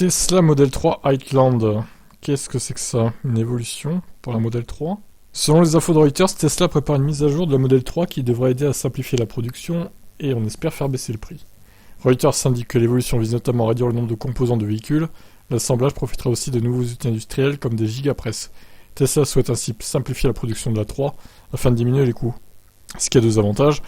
Tesla Model 3 Heightland. Qu'est-ce que c'est que ça? Une évolution pour la Model 3? Selon les infos de Reuters, Tesla prépare une mise à jour de la Model 3 qui devrait aider à simplifier la production et on espère faire baisser le prix. Reuters indique que l'évolution vise notamment à réduire le nombre de composants de véhicules. L'assemblage profitera aussi de nouveaux outils industriels comme des gigapresses. Tesla souhaite ainsi simplifier la production de la 3 afin de diminuer les coûts. Ce qui a deux avantages: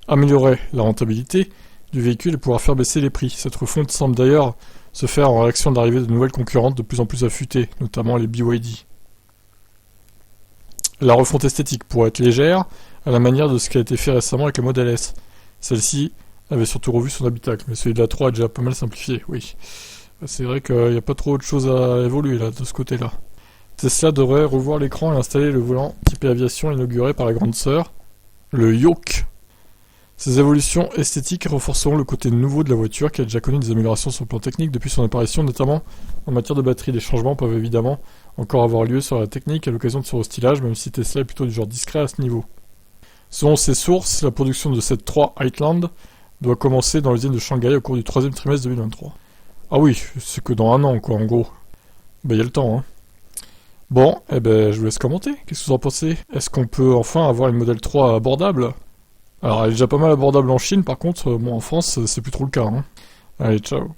améliorer la rentabilité du véhicule et pouvoir faire baisser les prix. Cette refonte semble d'ailleurs se faire en réaction de l'arrivée de nouvelles concurrentes de plus en plus affûtées, notamment les BYD. La refonte esthétique pourrait être légère, à la manière de ce qui a été fait récemment avec le Model S. Celle-ci avait surtout revu son habitacle, mais celui de la 3 est déjà pas mal simplifié, oui. C'est vrai qu'il n'y a pas trop autre chose à évoluer là, de ce côté-là. Tesla devrait revoir l'écran et installer le volant type aviation inauguré par la grande sœur, le Yoke. Ces évolutions esthétiques renforceront le côté nouveau de la voiture qui a déjà connu des améliorations sur le plan technique depuis son apparition, notamment en matière de batterie. Les changements peuvent évidemment encore avoir lieu sur la technique à l'occasion de ce restylage, même si Tesla est plutôt du genre discret à ce niveau. Selon ses sources, la production de cette 3 Heightland doit commencer dans l'usine de Shanghai au cours du 3e trimestre 2023. Ah oui, c'est que dans un an quoi en gros. Il y a le temps hein. Bon, je vous laisse commenter. Qu'est-ce que vous en pensez? Est-ce qu'on peut enfin avoir une Model 3 abordable? Alors elle est déjà pas mal abordable en Chine, par contre, en France, c'est plus trop le cas. Allez, ciao.